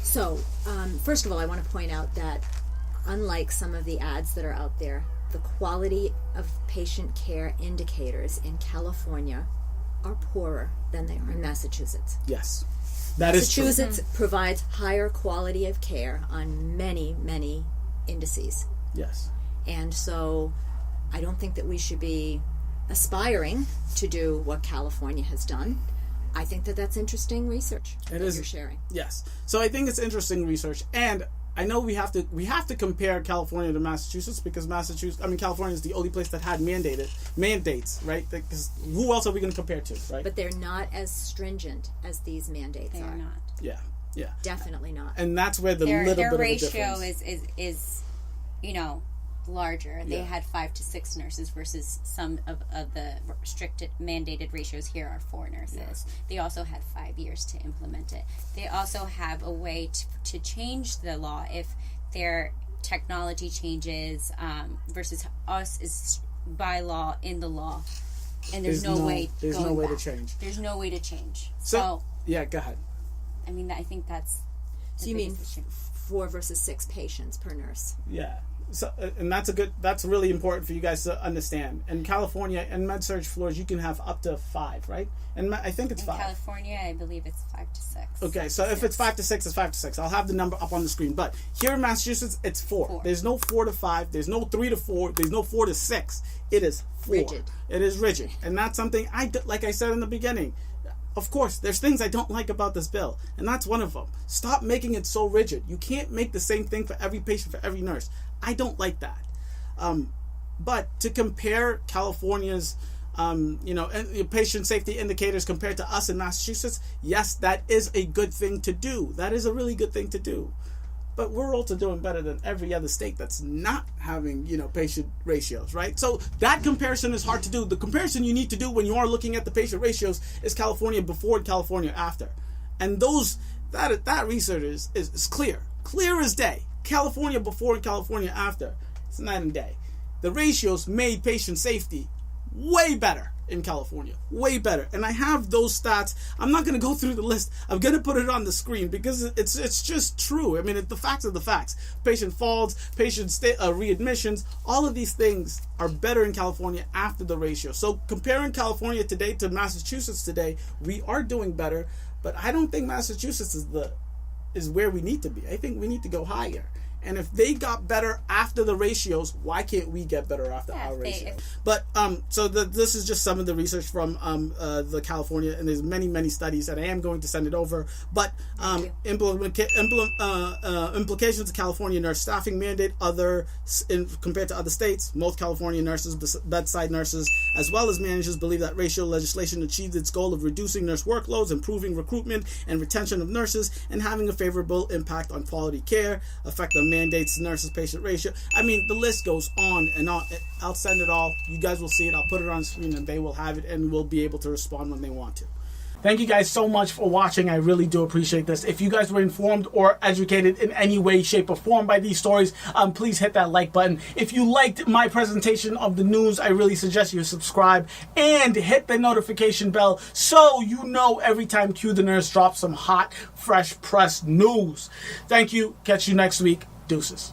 So, first of all, I want to point out that unlike some of the ads that are out there, the quality of patient care indicators in California are poorer than they are in Massachusetts. Yes, that is true. Massachusetts provides higher quality of care on many, many indices. Yes. And so I don't think that we should be aspiring to do what California has done. I think that that's interesting research that you're sharing. Yes. So I think it's interesting research, and I know we have to compare California to Massachusetts because California is the only place that had mandates, right? Because who else are we going to compare to, right? But they're not as stringent as these mandates They are not. Yeah. Yeah. Definitely not. And that's where Their bit of a ratio difference is larger. Yeah. They had 5 to 6 nurses versus some of the restricted mandated ratios here are 4 nurses. Yes. They also had 5 years to implement it. They also have a way to change the law if their technology changes versus us is by law in the law, and there's no way to change. There's no way to change. So yeah, go ahead. I mean, I think that's. So you mean 4 versus 6 patients per nurse? Yeah. So, and that's really important for you guys to understand. In California, in med-surg floors, you can have up to 5, right? And I think it's 5. In California, I believe it's 5 to 6. Okay, so if it's 5 to 6, it's 5 to 6. I'll have the number up on the screen. But here in Massachusetts, it's 4. There's no 4 to 5. There's no 3 to 4. There's no 4 to 6. It is 4. Rigid. It is rigid. And that's something, like I said in the beginning, of course, there's things I don't like about this bill, and that's one of them. Stop making it so rigid. You can't make the same thing for every patient, for every nurse. I don't like that. But to compare California's, patient safety indicators compared to us in Massachusetts, yes, that is a good thing to do. That is a really good thing to do. But we're also doing better than every other state that's not having, patient ratios, right? So that comparison is hard to do. The comparison you need to do when you are looking at the patient ratios is California before and California after. And that research is clear as day. California before and California after. It's night and day. The ratios made patient safety way better in California. Way better. And I have those stats. I'm not going to go through the list. I'm going to put it on the screen because it's just true. I mean, the facts are the facts. Patient falls, patient readmissions, all of these things are better in California after the ratio. So comparing California today to Massachusetts today, we are doing better, but I don't think Massachusetts is where we need to be. I think we need to go higher. And if they got better after the ratios, why can't we get better after our ratios? But this is just some of the research from the California, and there's many studies, and I am going to send it over. But implications of California nurse staffing mandate compared to other states. Most California nurses, bedside nurses, as well as managers, believe that racial legislation achieved its goal of reducing nurse workloads, improving recruitment and retention of nurses, and having a favorable impact on quality care, effect on mandates, nurses patient ratio. I mean, the list goes on and on. I'll send it all. You guys will see it. I'll put it on the screen and they will have it and will be able to respond when they want to. Thank you guys so much for watching. I really do appreciate this. If you guys were informed or educated in any way, shape, or form by these stories, please hit that like button. If you liked my presentation of the news, I really suggest you subscribe and hit the notification bell so you know every time Q the Nurse drops some hot, fresh press news. Thank you. Catch you next week. Deuces.